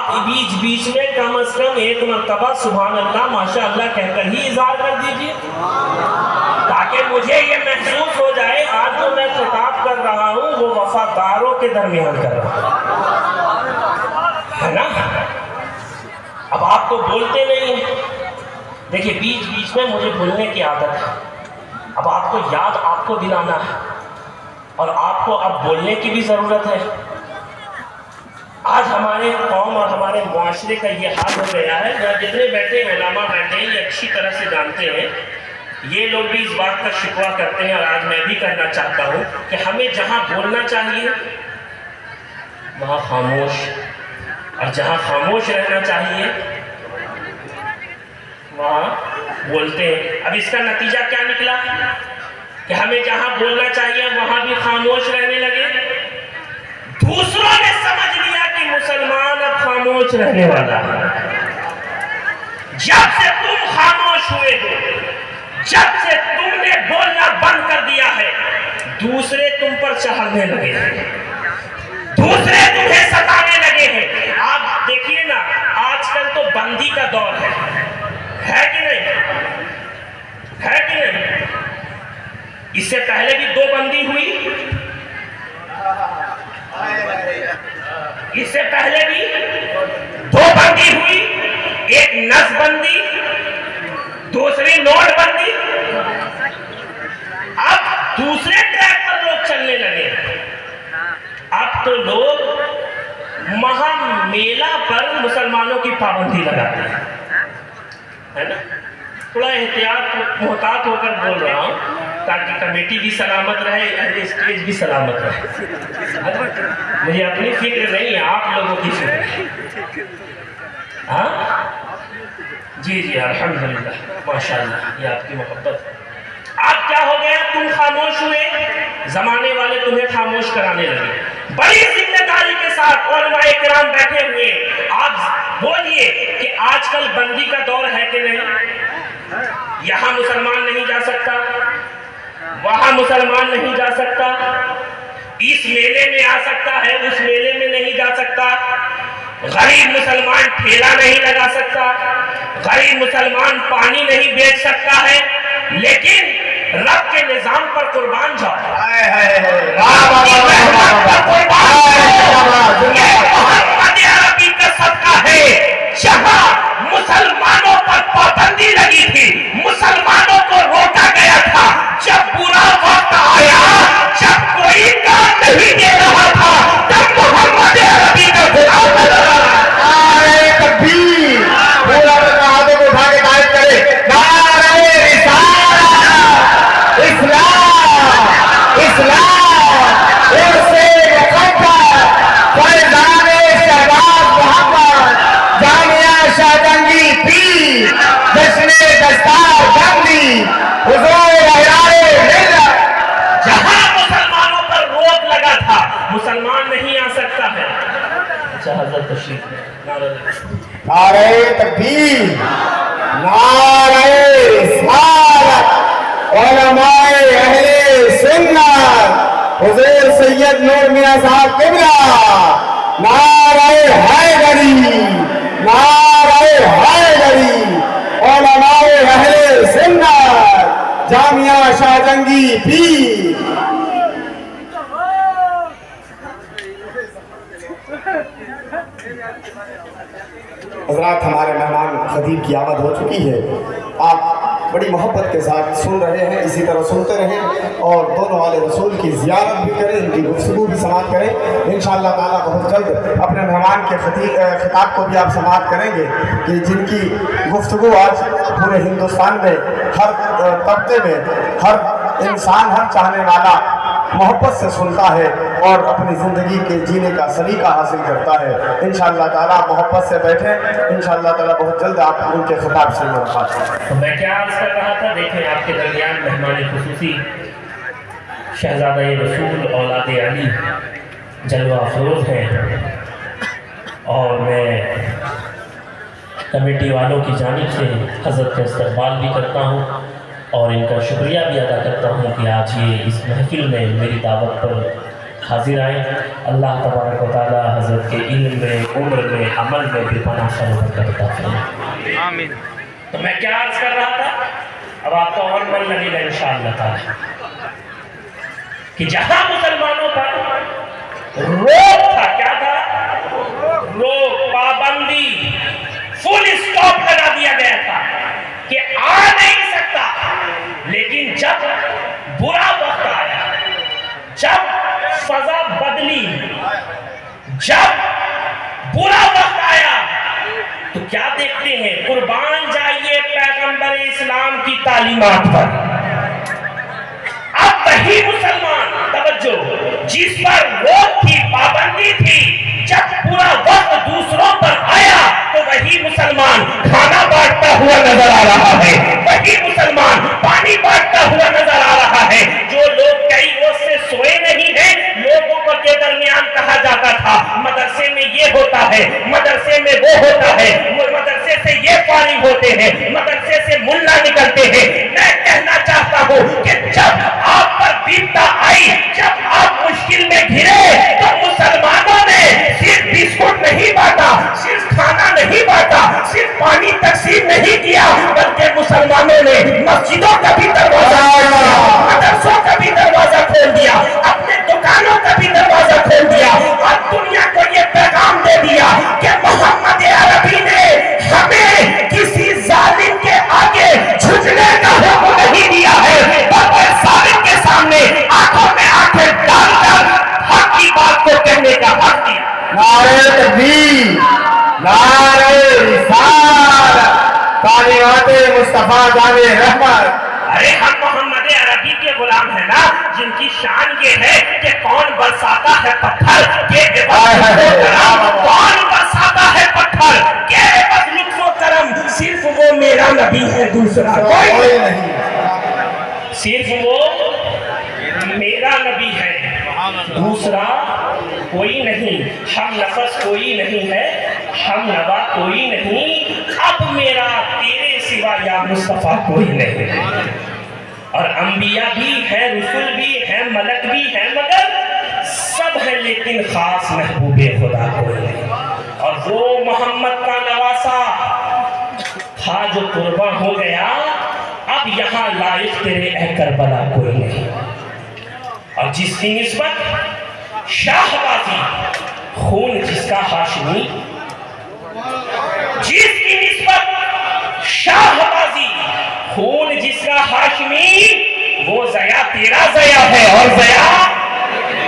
آپ بیچ بیچ میں کم از کم ایک مرتبہ سبحان اللہ ماشاء اللہ کہہ کر ہی اظہار کر دیجیے، تاکہ مجھے یہ محسوس ہو جائے آج جو میں خطاب کر رہا ہوں وہ وفاداروں کے درمیان کر رہا ہوں، ہے نا؟ اب آپ تو بولتے نہیں ہیں، دیکھیں بیچ بیچ میں مجھے بھولنے کی عادت ہے، اب آپ کو یاد آپ کو دلانا ہے اور آپ کو اب بولنے کی بھی ضرورت ہے۔ آج ہمارے قوم اور ہمارے معاشرے کا یہ حال ہو گیا ہے، جتنے بیٹھے علماء بیٹھے ہیں یہ اچھی طرح سے جانتے ہیں، یہ لوگ بھی اس بات کا شکوہ کرتے ہیں اور آج میں بھی کرنا چاہتا ہوں کہ ہمیں جہاں بولنا چاہیے وہاں خاموش، اور جہاں خاموش رہنا چاہیے وہاں بولتے ہیں۔ اب اس کا نتیجہ کیا نکلا کہ ہمیں جہاں بولنا چاہیے وہاں بھی خاموش رہنے لگے۔ دوسروں نے سمجھ لیا کہ مسلمان اب خاموش رہنے والا ہے۔ جب سے تم خاموش ہوئے ہو، جب سے تم نے بولنا بند کر دیا ہے، دوسرے تم پر چڑھنے لگے ہیں، دوسرے تمہیں ستانے لگے ہیں۔ آپ دیکھیے نا، آج کل تو بندی کا دور ہے کہ نہیں؟ ہے کہ نہیں؟ اس سے پہلے بھی 2 بندی ہوئی، اس سے پہلے بھی 2 بندی ہوئی، ایک نس بندی، دوسری نوٹ بندی۔ اب دوسرے ٹریک پر لوگ چلنے لگے، اب تو لوگ مہا میلہ پر مسلمانوں کی پابندی لگاتے ہیں، ہے نا؟ تھوڑا احتیاط محتاط ہو کر بول رہا ہوں تاکہ کمیٹی بھی سلامت رہے، اسٹیج بھی سلامت رہے۔ مجھے اپنی فکر نہیں ہے، آپ لوگوں کی فکر ہے۔ ہاں جی جی الحمدللہ ماشاءاللہ، یہ آپ کی محبت۔ اب کیا ہو گیا؟ تم خاموش ہوئے، زمانے والے تمہیں خاموش کرانے لگے۔ بڑی ذمہ داری کے ساتھ علماء کرام بیٹھے ہوئے، آپ بولیے کہ آج کل بندی کا دور ہے کہ نہیں؟ یہاں مسلمان نہیں جا سکتا، وہاں مسلمان نہیں جا سکتا، اس میلے میں آ سکتا ہے اس میلے میں نہیں جا سکتا، غریب مسلمان ٹھیلا نہیں لگا سکتا، غریب مسلمان پانی نہیں بیچ سکتا ہے، لیکن رب کے نظام پر قربان جاؤ، محمد عربی کا صدقہ ہے۔ جہاں مسلمانوں پر پابندی لگی تھی، مسلمانوں کو روکا گیا تھا، جب برا وقت آیا، جب کوئی کام نہیں دے رہا تھا، تب محمد عربی کا غلام نظر آ رہا ہے۔ تکبیر! پورا ہاتھوں کو اٹھا کے قائم کرے، نعرہ رسالت، اسلام، اسلام، عرص مقدس، فیضان شہباز محمد، جامعہ شاہجہانگیر پیر، جشن دستار بندی، حضور احرار ملت۔ جہاں مسلمانوں پر روک لگا تھا، مسلمان نہیں آ سکتا ہے۔ اچھا حضرت تشریف نعرہ تکبیر، نعرہ رسالت، علماء اہل سنت، حضور سید نور میاں صاحب قبلہ، نعرہ حیدری، نعرہ حیدری، علماء اہل سنت، جامعہ شاہجہانگیر پیر۔ حضرات، ہمارے مہمان خطیب کی آمد ہو چکی ہے، آپ بڑی محبت کے ساتھ سن رہے ہیں، اسی طرح سنتے رہیں اور دونوں والے رسول کی زیارت بھی کریں، ان کی گفتگو بھی سماعت کریں۔ انشاءاللہ تعالیٰ بہت جلد اپنے مہمان کے خطاب کو بھی آپ سماعت کریں گے کہ جن کی گفتگو آج پورے ہندوستان میں ہر طبقے میں ہر انسان، ہر چاہنے والا محبت سے سنتا ہے اور اپنی زندگی کے جینے کا سلیقہ حاصل کرتا ہے۔ انشاءاللہ تعالیٰ محبت سے بیٹھیں، انشاءاللہ تعالیٰ بہت جلد آپ ان کے خطاب سے ملاقات کریں۔ تو میں کیا عرض کر رہا تھا، دیکھیں آپ کے درمیان مہمان خصوصی شہزادہ رسول اولاد علی جلوہ افروز ہیں، اور میں کمیٹی والوں کی جانب سے حضرت کا استقبال بھی کرتا ہوں اور ان کا شکریہ بھی ادا کرتا ہوں کہ آج یہ اس محفل میں میری دعوت پر حاضر آئے. اللہ تبارک و تعالی حضرت کے علم میں، عمر میں، عمل میں بھی پناہ خیر و برکت عطا فرمائے. آمین. تو میں کیا عرض کر رہا تھا، اب آپ کو اور من لگے گا انشاءاللہ تعالی، کہ جہاں مسلمانوں پر روک تھا، کیا تھا؟ روک، پابندی، فل اسٹاپ لگا دیا گیا تھا کہ آ نہیں سکتا. لیکن جب برا وقت آیا، جب فضا بدلی، جب برا وقت آیا، تو کیا دیکھتے ہیں؟ قربان جائیے پیغمبر اسلام کی تعلیمات پر. اب وہی مسلمان، توجہ، جس پر روک تھی، پابندی تھی، جب پورا وقت دوسروں پر آیا تو وہی مسلمان کھانا بانٹتا ہوا نظر آ رہا ہے، وہی مسلمان پانی بانٹتا ہوا نظر آ رہا ہے. جو لوگ کئی روز سے سوئے نہیں ہیں، لوگوں کو کے درمیان کہا جاتا تھا مدرسے میں یہ ہوتا ہے، مدرسے میں وہ ہوتا ہے، مدرسے سے یہ فارغ ہوتے ہیں، مدرسے سے ملا نکلتے ہیں. میں کہنا چاہتا ہوں کہ جب آپ پر بیپتا آئی، جب آپ مشکل میں گھرے، تو مسلمانوں نے صرف بسکٹ نہیں بانٹا، صرف کھانا نہیں بانٹا، صرف پانی تقسیم نہیں کیا، بلکہ مسلمانوں نے مسجدوں کا بھی دروازہ کھول دیا، مدرسوں کا بھی دروازہ کھول دیا، اپنے دکانوں کا بھی دروازہ کھول دیا، اور دنیا کو یہ پیغام دے دیا کہ محمد عربی نے ہمیں کسی ظالم کے آگے جھکنے کا حکم نہیں دیا ہے، بلکہ ظالم کے سامنے آنکھوں میں آنکھیں ڈال کر حق کی بات کو کہنے کا حق دیا. نعرہ تکبیر، نعرہ رسالت، تعلیمات مصطفیٰ جان رحمت. ارے ہم محمد عربی کے غلام ہیں نا، جن کی شان یہ ہے کہ کون برساتا ہے پتھر کہ کون برساتا ہے پتھر کہ بس لطف و کرم صرف وہ میرا نبی ہے، دوسرا کوئی نہیں. صرف وہ میرا نبی ہے، دوسرا کوئی نہیں. ہم نفس کوئی نہیں ہے، ہم نوا کوئی نہیں، اب میرا تیرے سوا یا مصطفیٰ کوئی نہیں. اور انبیاء بھی ہیں، رسول بھی ہیں، ملک بھی ہیں، مگر سب ہیں لیکن خاص محبوب خدا کوئی نہیں. اور وہ محمد کا نواسا تھا جو قربان ہو گیا، اب یہاں لائق تیرے اے کربلا کوئی نہیں. اور جس کی نسبت شاہ بازی، خون جس کا ہاشمی، جس کی نسبت شاہ بازی، خون جس کا ہاشمی، وہ زیا تیرا زیا ہے اور زیا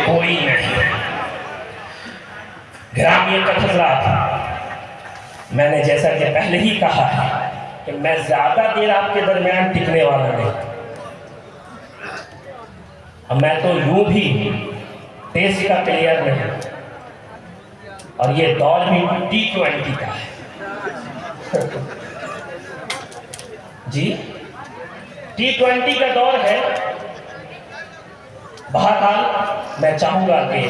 کوئی نہیں. گرامی حضرات، میں نے جیسا کہ پہلے ہی کہا ہے کہ میں زیادہ دیر آپ کے درمیان ٹکنے والا نہیں. میں تو یوں بھی ٹیسٹ کا پلیئر نہیں، اور یہ دور بھی T20 کا ہے. جی T20 کا دور ہے. بہرحال میں چاہوں گا کہ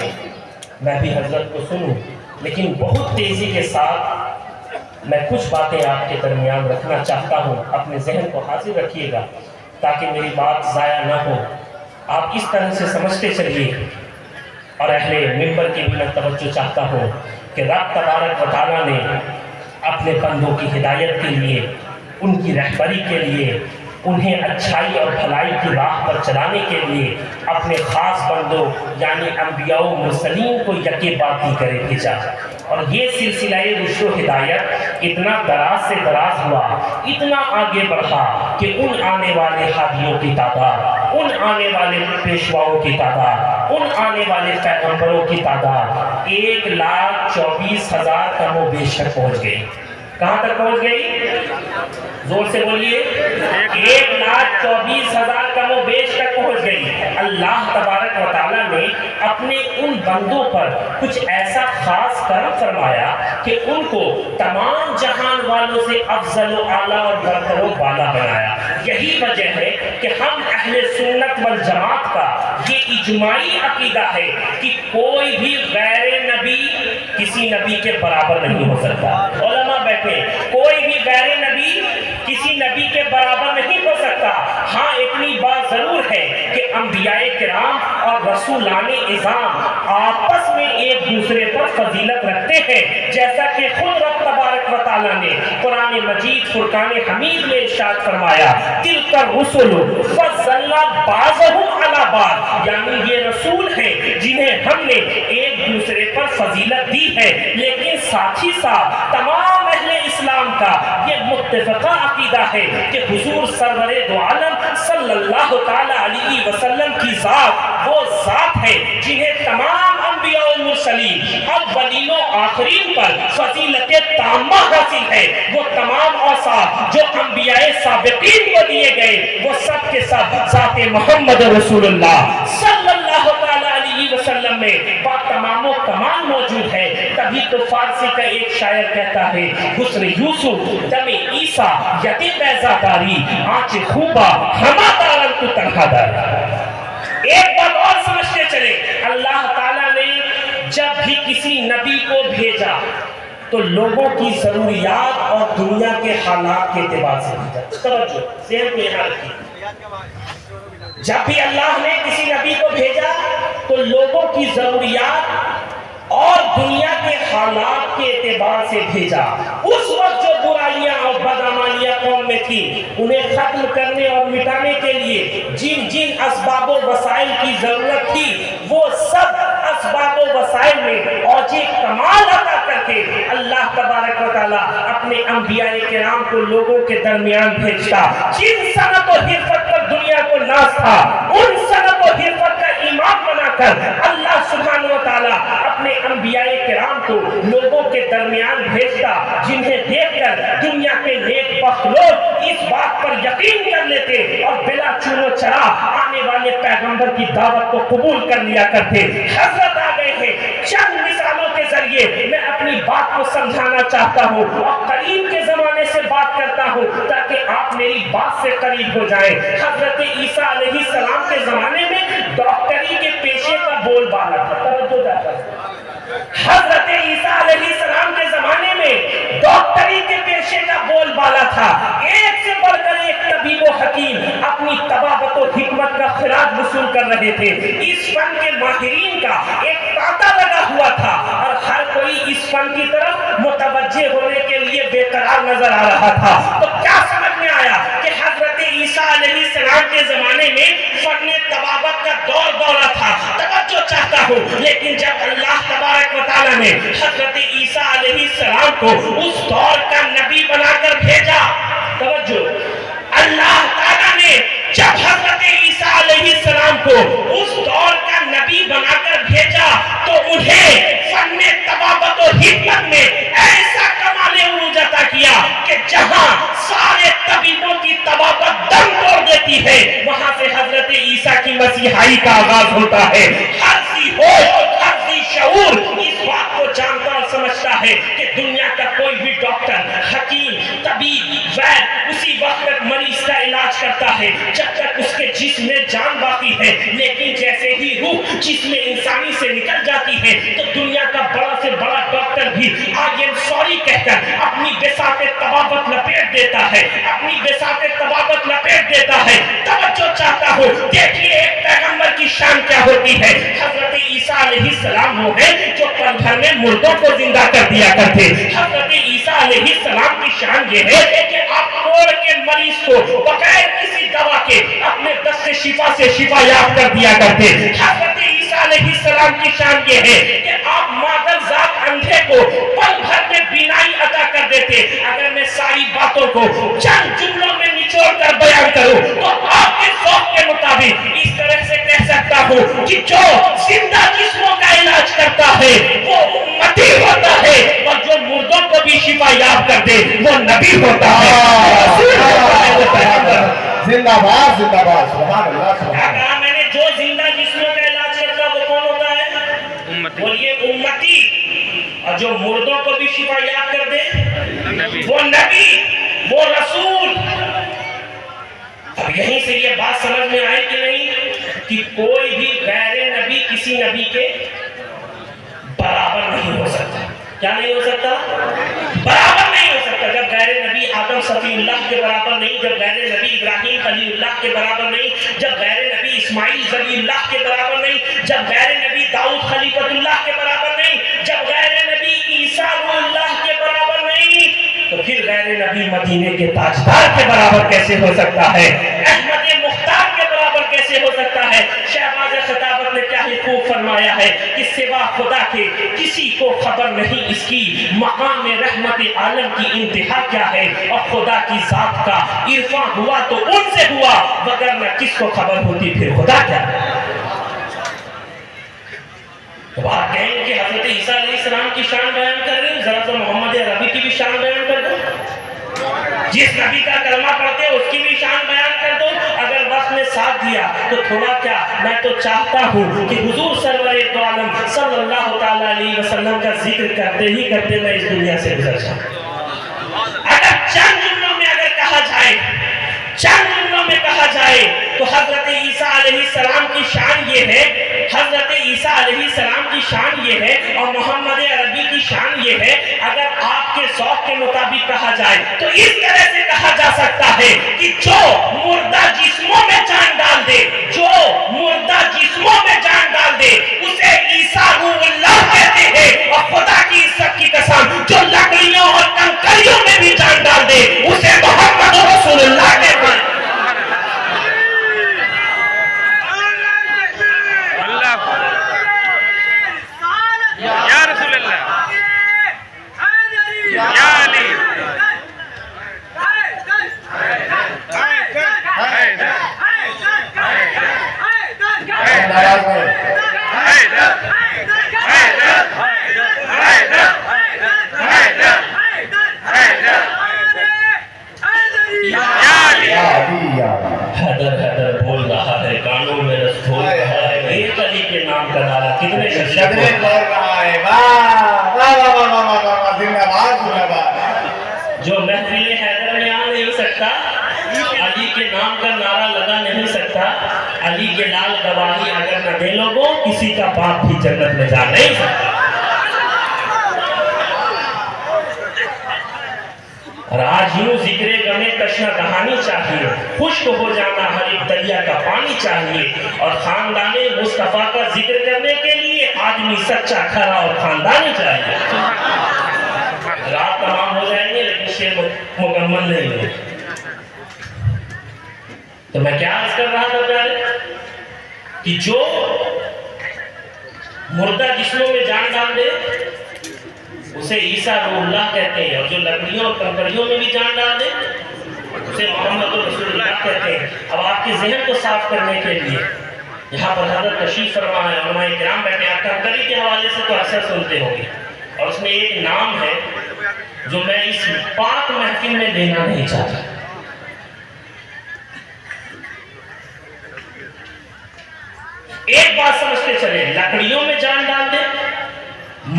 میں بھی حضرت کو سنوں، لیکن بہت تیزی کے ساتھ میں کچھ باتیں آپ کے درمیان رکھنا چاہتا ہوں. اپنے ذہن کو حاضر رکھیے گا تاکہ میری بات ضائع نہ ہو. آپ اس طرح سے سمجھتے چلیے. اور اہل ممبر کی بھی میں توجہ چاہتا ہوں کہ رب تبارک و تعالیٰ نے اپنے بندوں کی ہدایت کے لیے، ان کی رہبری کے لیے، انہیں اچھائی اور بھلائی کی راہ پر چلانے کے لیے اپنے خاص بندوں یعنی انبیاء و مرسلین کو یکے باتی کرے بھیجا. اور یہ سلسلہ رشد و ہدایت اتنا دراز سے دراز ہوا، اتنا آگے بڑھا کہ ان آنے والے ہادیوں کی تعداد، ان آنے والے پیشواؤں کی تعداد، ان آنے والے پیغمبروں کی تعداد 1,24,000 کم و بیش تک پہنچ گئی. کہاں تک پہنچ گئی؟ زور سے بولیے. 1,24,000 کم و بیش تک پہنچ گئی. اللہ تبارک و تعالیٰ نے اپنے ان بندوں پر کچھ ایسا خاص کرم فرمایا کہ ان کو تمام جہان والوں سے افضل و اعلیٰ اور برتر و بالا بنایا. یہی وجہ ہے کہ ہم اہل سنت والجماعت کا یہ اجماعی عقیدہ ہے کہ کوئی بھی غیر نبی کسی نبی کے برابر نہیں ہو سکتا. علماء بیٹھے، کوئی بھی غیر نبی کسی نبی کے برابر نہیں ہو سکتا. ہاں اتنی بات ضرور ہے کہ انبیاء کرام اور رسولان اعظام آپس میں ایک دوسرے پر فضیلت رکھتے ہیں، جیسا کہ خود رب تبارک و تعالیٰ نے قرآن مجید فرقان حمید میں ارشاد فرمایا، تلک الرسل فضلنا بعضهم علی بعض، یعنی یہ رسول ہیں جنہیں ہم نے ایک دوسرے پر فضیلت دی ہے، لیکن ساتھ ہی ساتھ تمام اہل اسلام کا یہ متفقہ عقیدہ ہے کہ حضور سرور دو عالم صلی اللہ تعالی علیہ وسلم کی ذات وہ ذات ہے جنہیں تمام انبیاء و مرسلین اولین و آخرین پر فضیلت تامہ حاصل ہے۔ وہ تمام اوصاف جو انبیاء سابقین کو دیے گئے وہ سب کے سب ذات محمد رسول اللہ صلی اللہ تعالی علیہ وسلم میں با تمام و کمال موجود ہے۔ تبھی تو فارسی کا ایک شاعر کہتا ہے، حسن یوسف دم عیسیٰ ید بیضا داری، آنچ خوبا ہما دارن تو تنہا داری۔ ایک بات اور سمجھتے چلے، اللہ تعالیٰ نے جب بھی کسی نبی کو بھیجا تو لوگوں کی ضروریات اور دنیا کے حالات کے اعتبار سے بھیجا۔ توجہ ذہن میں یہاں رکھیے، جب بھی اللہ نے کسی نبی کو بھیجا تو لوگوں کی ضروریات اور دنیا کے حالات کے اعتبار سے بھیجا۔ اس وقت جو برائیاں اور بدعمالیاں قوم میں تھی انہیں ختم کرنے اور مٹانے کے لیے جن جن اسباب و وسائل کی ضرورت تھی وہ سب اسباب و وسائل میں اوج کمال عطا کر کے اللہ تبارک و تعالیٰ اپنے انبیاء کرام کو لوگوں کے درمیان بھیجتا۔ جن صنعت و حرفت پر دنیا کو ناز تھا ان صنعت و حرفت کا امام بنا کر اللہ سبحانہ و تعالیٰ اپنے انبیاء کرام کو لوگوں کے درمیان بھیجتا، جنہیں دیکھ کر دنیا کے نیک بخت لوگ اس بات پر یقین کر لیتے اور بلا چون و چرا آنے والے پیغمبر کی دعوت کو قبول کر لیا کرتے۔ حضرت آ گئے ہیں، چند مثالوں کے ذریعے میں اپنی بات کو سمجھانا چاہتا ہوں اور قریب کے زمانے سے بات کرتا ہوں تاکہ آپ میری بات سے قریب ہو جائیں۔ حضرت عیسیٰ علیہ السلام کے زمانے میں ڈاکٹری کے پیشے کا بول بالا تھا۔ توجہ جاتا ہے، حضرت عیسیٰ علیہ السلام کے زمانے میں ڈاکٹری کے پیشے کا بول بالا تھا۔ ایک سے بڑھ کر ایک طبیب و حکیم اپنی طبابت و حکمت کا خراج وصول کر رہے تھے۔ اس فن کے ماہرین کا ایک تانتا لگا ہوا تھا اور ہر کوئی اس فن کی طرف متوجہ ہونے کے لیے بے قرار نظر آ رہا تھا۔ تو کیا سمجھ میں آیا کہ حضرت عیسیٰ علیہ السلام کے زمانے میں فن طبابت کا دور دورہ تھا۔ توجہ چاہتا ہوں، لیکن جب اللہ تبارک و تعالیٰ نے حضرت عیسیٰ علیہ السلام کو اس دور کا نبی بنا کر بھیجا، توجہ، اللہ تعالیٰ نے جب حضرت عیسیٰ علیہ السلام کو اس دور کا نبی بنا کر بھیجا تو انہیں فن طبابت و حکمت میں ایسا کمال عروج عطا کیا کہ جہاں سارے طبیبوں کی طبابت دم توڑ دیتی ہے وہاں سے حضرت عیسیٰ کی مسیحائی کا آغاز ہوتا ہے۔ ہر ذی ہوش، ہر ذی شعور اس بات کو جانتا اور سمجھتا ہے کہ دنیا کا کوئی بھی ڈاکٹر، حکیم، طبیب، وید اسی وقت تک مریض کا علاج کرتا ہے جب تک اس کے جسم میں جان باقی ہے، لیکن جیسے ہی روح جسم انسانی سے نکل جاتی ہے تو دنیا کا بڑا سے بڑا ڈاکٹر بھی آئی ایم سوری کہہ کر اپنی بساط طبابت لپیٹ دیتا ہے، اپنی بساط طبابت لپیٹ دیتا ہے۔ توجہ چاہتا ہوں، دیکھیے ایک پیغمبر کی شان کیا ہوتی ہے۔ حضرت عیسیٰ علیہ السلام وہ ہیں جو پل بھر میں مردوں کو زندہ کر دیا کرتے۔ حضرت عیسیٰ علیہ السلام کی شان یہ ہے کہ آپ کوڑ کے مریض کو بغیر کسی دوا کے اپنے دست شفا سے شفا یاب کر دیا کرتے۔ حضرت عیسیٰ علیہ السلام کی شان یہ ہے کہ آپ مادر ذات اندھے کو پل بھر میں بینائی عطا کر دیتے۔ اگر میں ساری باتوں کو چند جملوں میں نچوڑ کر بیان کروں تو آپ کے ذوق کے مطابق اس طرح سے کہہ سکتا ہوں کہ جو زندہ جسموں کا علاج کرتا ہے وہ امتی ہوتا ہے اور جو مردوں کو بھی شفا یاب کر دے وہ نبی ہوتا ہے، رسول ہوتا ہے، وہ پیغمبر۔ زندہ باد، زندہ باد، سبحان اللہ، سبحان اللہ۔ کہا میں نے جو زندہ جسموں کا علاج کرتا وہ کون ہوتا ہے؟ بولیے امتی۔ اور جو مردوں کو بھی شفا یاب کر دے وہ نبی، وہ رسول۔ اب یہیں سے یہ بات سمجھ میں آئے کہ نہیں کہ کوئی بھی غیر نبی کسی نبی کے برابر نہیں ہو سکتا۔ کیا نہیں ہو سکتا؟ برابر نہیں ہو سکتا۔ جب غیر نبی آدم صفی اللہ کے برابر نہیں، جب غیر نبی ابراہیم خلیل اللہ کے برابر نہیں، جب غیر نبی اسماعیل ذبیح اللہ کے برابر نہیں، جب غیر نبی داؤد خلیفۃ اللہ کے برابر نہیں، جب غیر نبی عیسیٰ روح اللہ کے برابر نہیں، تو پھر غیر نبی مدینے کے تاجدار کے برابر کیسے ہو سکتا ہے؟ احمد مختار کے برابر کیسے ہو سکتا ہے؟ شہباز خطابت نے کیا ہی خوب فرمایا ہے کہ سوا خدا کے کسی کو خبر نہیں اس کی مقام رحمت عالم کی انتہا کیا ہے، اور خدا کی ذات کا عرفاں ہوا تو ان سے ہوا، وگرنہ کس کو خبر ہوتی پھر خدا کیا ہے؟ تو آپ کہیں گے کہ حضرت عیسیٰ علیہ السلام کی شان بیان کر رہے ہیں، ذرا تو محمد عربی کی بھی شان بیان کر دو، جس نبی کا کلمہ پڑھتے اس کی بھی شان بیان کر دو۔ اگر وقت نے ساتھ دیا تو تھوڑا کیا، میں تو چاہتا ہوں کہ حضور سرور دو عالم صلی اللہ تعالیٰ علیہ وسلم کا ذکر کرتے ہی کرتے میں اس دنیا سے گزر جاؤں۔ اگر چند جملوں میں اگر کہا جائے، چند جملوں میں کہا جائے تو حضرت عیسیٰ علیہ السلام کی شان یہ ہے، حضرت عیسیٰ علیہ السلام کی شان یہ ہے، اور محمد عربی کی شان یہ ہے، اگر آپ کے ذوق کے مطابق کہا جائے تو اس طرح سے کہا جا سکتا ہے کہ جو مردہ جسموں میں جان ڈال دے، جو مردہ جسموں میں جان ڈال دے اسے عیسیٰ روح اللہ کہتے ہیں، اور خدا کی عزت کی قسم جو لکڑیوں اور کنکریوں میں بھی جان ڈال دے اسے محمد رسول اللہ کہتے ہیں۔ یا رسول اللہ، یا علی، حیدر حیدر بول رہا ہے، کانوں میں رس گھول رہا ہے، ایک علی کے نام کا نعرہ کتنے شدت بول رہا ہے، واہ واہ واہ واہ واہ واہ، زندہ باد زندہ باد۔ جو محفل حیدر میں آ نہیں سکتا، علی کے نام کا نعرہ لگا نہیں سکتا، علی کے لال گواہی اگر نہ دے لوگوں، کسی کا باپ بھی جنت میں جا نہیں سکتا۔ اور آج یوں ذکر غم تشنہ کہانی چاہیے، خشک ہو جانا ہر ایک دریا کا پانی چاہیے، اور خاندان مصطفیٰ کا ذکر کرنے کے لیے آدمی سچا کھرا اور خاندانی چاہیے۔ رات تمام ہو جائیں گے لیکن شعر مکمل نہیں ہوئے۔ تو میں کیا عرض کر رہا تھا پیارے کہ جو مردہ جسموں میں جان ڈال دے اسے عیسیٰ روح اللہ کہتے ہیں، اور جو لکڑیوں اور کنکریوں میں بھی جان ڈال دے اسے محمد رسول اللہ کہتے ہیں۔ اب آپ کے ذہن کو صاف کرنے کے لیے یہاں پر حضرت تشریف فرما ہے، علماء کرام بیٹھے، آپ کنکری کے حوالے سے تو اکثر سنتے ہوں گے، اور اس میں ایک نام ہے جو میں اس پاک محفل میں لینا نہیں چاہتا۔ ایک بات سمجھتے چلے، لکڑیوں میں جان ڈال دے۔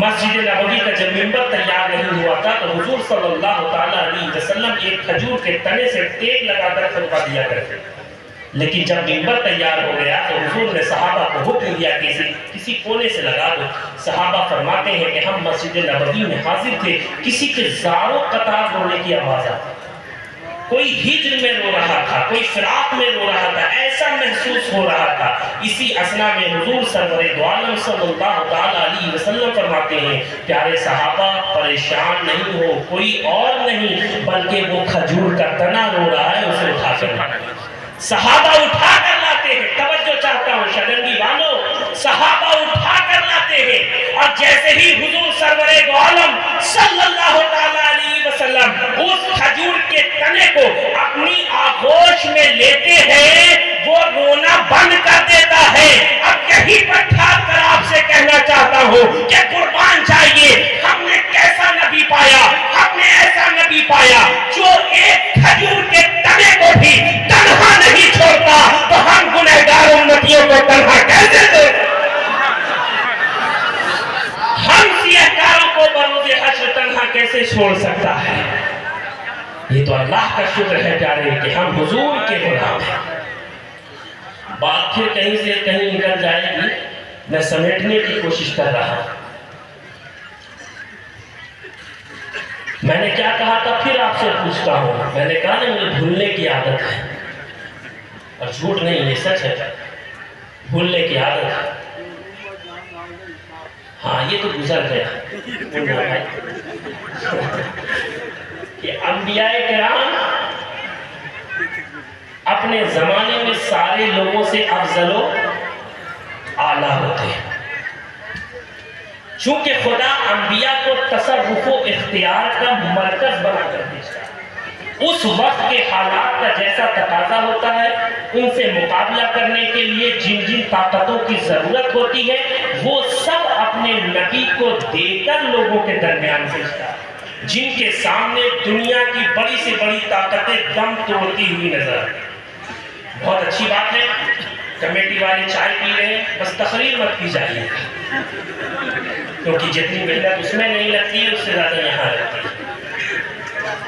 مسجد نبوی کا جب ممبر تیار نہیں ہوا تھا تو حضور صلی اللہ تعالیٰ علیہ وسلم ایک کھجور کے تنے سے ٹیک لگا کر خطبہ دیا کرتے، لیکن جب ممبر تیار ہو گیا تو حضور نے صحابہ کو حکم دیا کہ کسی کونے سے لگا دو۔ صحابہ فرماتے ہیں کہ ہم مسجد نبوی میں حاضر تھے، کسی کے زاروں قطار رونے کی آواز آتی، کوئی ہجر میں رو رہا تھا، کوئی فراق میں رو رہا تھا، ایسا محسوس ہو رہا تھا۔ اسی اثنا میں حضور سرور دو عالم صلی اللہ تعالیٰ علیہ وسلم فرماتے ہیں، پیارے صحابہ پریشان نہیں ہو، کوئی اور نہیں بلکہ وہ کھجور کا تنا رو رہا ہے، اسے اٹھا کر لاتے۔ صحابہ اٹھا کر لاتے ہیں، توجہ چاہتا ہوں شرنگی والوں، صحابہ اٹھا کر لاتے ہیں، اور جیسے ہی حضور سرور دو عالم صلی اللہ تعالیٰ علیہ وسلم اس کھجور کے تنے کو اپنی آغوش میں لیتے ہیں، وہ رونا بند کر دیتا ہے۔ اب یہی پر ٹھار کر آپ سے کہنا چاہتا ہوں کہ قربان جائیے، ہم نے کیسا نبی پایا، ہم نے ایسا نبی پایا جو ایک کھجور کے تنے کو بھی تنہا نہیں چھوڑتا، تو ہم گنہگار امتیوں کو تنہا کیسے دیں؟ ہم سیہکاروں کو بروز حشر تنہا کیسے چھوڑ سکتا ہے؟ یہ تو اللہ کا شکر ہے پیارے کہ ہم حضور کے غلام ہیں۔ بات پھر کہیں سے کہیں نکل جائے گی، میں سمیٹنے کی کوشش کر رہا ہوں۔ میں نے کیا کہا تھا پھر آپ سے سے پوچھتا ہوں، میں نے کہا نا مجھے بھولنے کی عادت ہے، اور جھوٹ نہیں یہ سچ ہے، بھولنے کی عادت ہے۔ ہاں یہ تو گزر گیا کہ انبیاء کرام اپنے زمانے میں سارے لوگوں سے افضل و اعلیٰ ہوتے ہیں، چونکہ خدا انبیاء کو تصرف و اختیار کا مرکز بنا کر بھیجتا ہے۔ اس وقت کے حالات کا جیسا تقاضا ہوتا ہے، ان سے مقابلہ کرنے کے لیے جن جن طاقتوں کی ضرورت ہوتی ہے، وہ سب اپنے نبی کو دے کر لوگوں کے درمیان بھیجتا ہے، جن کے سامنے دنیا کی بڑی سے بڑی طاقتیں دم توڑتی ہوئی نظر آتی ہیں۔ بہت اچھی بات ہے، کمیٹی والے چائے پی رہے ہیں، بس تقریر مت کی جائیے، کیونکہ جتنی محنت اس میں نہیں لگتی ہے اس سے زیادہ یہاں لگتی ہے۔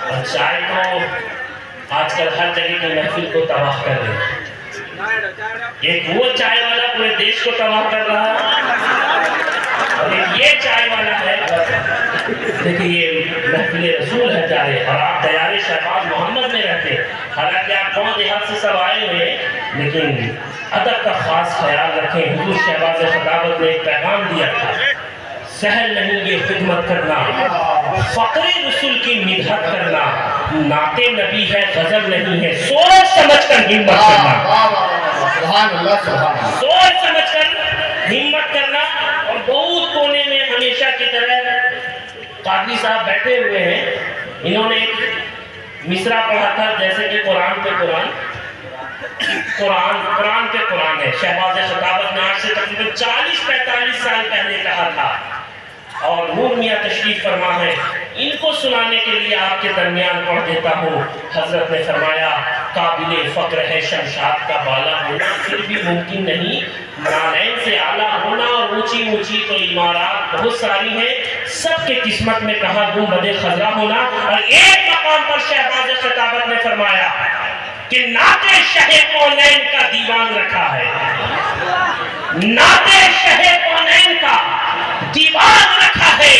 اور چائے تو آج کل ہر جگہ کی محفل کو تباہ کر رہی ہے، ایک وہ چائے والا پورے دیش کو تباہ کر رہا ہے، اور ایک یہ چائے والا ہے۔ دیکھیں یہ محفل رسول ہے جارے، اور آپ دیار شہباز محمد میں رہتے ہیں، حالانکہ آپ قوم دیہات سے سب آئے ہوئے ہیں، لیکن ادب کا خاص خیال رکھیں۔ حضور شہباز خطابت نے ایک پیغام دیا تھا، سہل نہیں یہ خدمت کرنا، فقر رسول کی مدحت کرنا، نعت نبی ہے غزل نہیں ہے، سوچ سمجھ کر ہمت کرنا، سبحان اللہ سبحان اللہ، سوچ سمجھ کر ہمت کرنا۔ اور بہت کونے میں ہمیشہ کی طرح قاضی صاحب بیٹھے ہوئے ہیں، انہوں نے ایک مصرع پڑھا تھا جیسے کہ قرآن پہ قرآن، قرآن پہ قرآن ہے۔ شہباز خطابت نے آج سے تقریباً 40-45 سال پہلے کہا تھا، اور نور میاں تشریف فرما ہے، ان کو سنانے کے لیے آپ کے درمیان پڑھ دیتا ہوں۔ حضرت نے فرمایا، قابل فقر ہے شمشاد کا بالا ہونا، پھر بھی ممکن نہیں نالین سے اعلیٰ ہونا، اور اونچی اونچی تو عمارات بہت ساری ہیں، سب کے قسمت میں کہاں گنبد خضرا ہونا۔ اور ایک مقام پر شہباز خطابت نے فرمایا کہ نعت شہ کونین کا دیوان رکھا ہے، نعت شہ کونین کا دیوان رکھا ہے،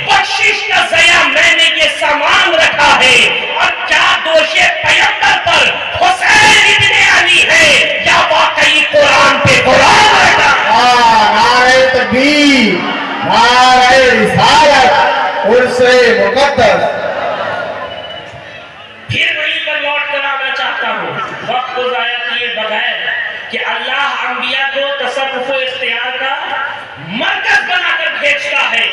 بخشش کا ضیاء میں نے یہ سامان رکھا ہے، اور کیا دوش پیغمبر پر حسین ابن علی ہے یا واقعی قرآن پہ قرآن رکھا ہے۔ نعرہ تکبیر، نعرہ رسالت، عرص مقدس۔ پھر وہیں پر لوٹ کر آنا چاہتا ہوں، وقت کو ضائع کیے بغیر، کہ اللہ انبیاء کو تصرف و اختیار کا مرکز بنا کر بھیجتا ہے۔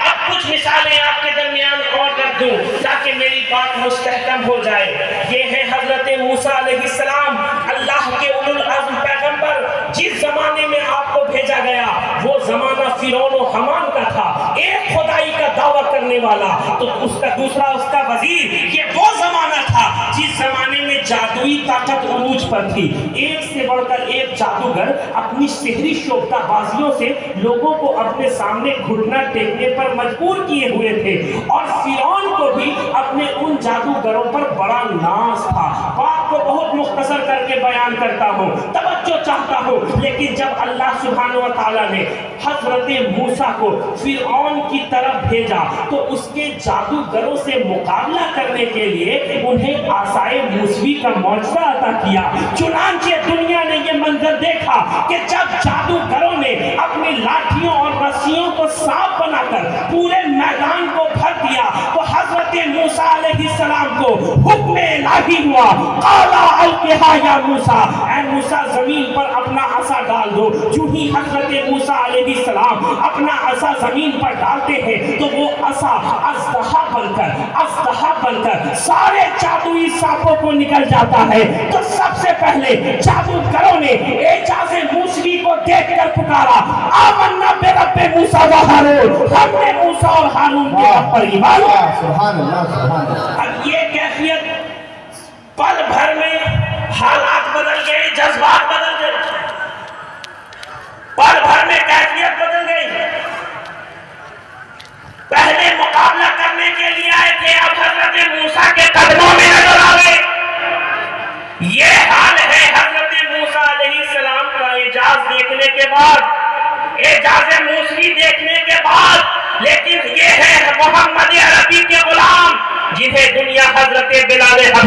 اب کچھ مثالیں آپ کے درمیان اور رکھ دوں تاکہ میری بات مستحکم ہو جائے۔ یہ ہے حضرت موسیٰ علیہ السلام، اللہ کے اولو العزم پیغمبر۔ جس زمانے میں آپ کو بھیجا گیا وہ زمانہ فرعون و حامان کا تھا، ایک خدائی کا دعویٰ کرنے والا تو اس کا دوسرا اس کا وزیر۔ یہ وہ زمانہ تھا جس زمانے میں جادوئی طاقت عروج پر تھی، ایک سے بڑھ کر ایک جادوگر اپنی سحری شوفتہ بازیوں سے لوگوں کو اپنے سامنے گھٹنا ٹیکنے پر مجبور کیے ہوئے تھے، اور فرعون کو بھی اپنے ان جادوگروں پر بڑا ناز تھا۔ بات کو بہت مختصر کر کے بیان کرتا ہوں، توجہ چاہتا ہوں، لیکن جب اللہ سبحانہ و تعالیٰ نے حضرت موسیٰ کو فرعون کی طرف بھیجا تو اس کے جادوگروں سے مقابلہ کرنے کے لیے انہیں عصائے موسوی کا معجزہ عطا کیا۔ چنانچہ دنیا نے یہ منظر دیکھا کہ جب جادوگروں نے اپنی لاٹھیوں اور رسیوں کو سانپ بنا کر پورے میدان کو بھر دیا تو حضرت موسیٰ علیہ السلام کو حکم الہی ہوا، قالا القھا یا موسیٰ، اے موسیٰ زمین پر اپنا عصا ڈال دو۔ جو ہی حضرت موسیٰ علیہ السلام اپنا عصا زمین پر ڈالتے ہیں تو وہ عصا اژدہا بن کر سارے جادوئی سانپوں کو نکل جاتا ہے۔ تو سب سے پہلے جادوگروں نے اعجاز موسوی کو دیکھ کر پکارا، آمنا برب موسیٰ و ہارون، ہم نے موسیٰ اور ہارون کے رب پر ایمان لایا۔ سبحان اللہ سبحان اللہ۔ اب یہ کیفیت پل بھر میں حالات بدل گئے، جذبات بدل گئے، پل بھر میں کیفیت بدل گئی۔ پہلے مقابلہ کرنے کے لیے آئے تھے، اب حضرت موسیٰ کے قدموں میں نظر آ گئے۔ یہ حال ہے حضرت موسیٰ علیہ السلام کا اعجاز دیکھنے کے بعد، اعجاز موسوی دیکھنے کے بعد، لیکن یہ ہے محمد عربی کے غلام جنہیں دنیا حضرت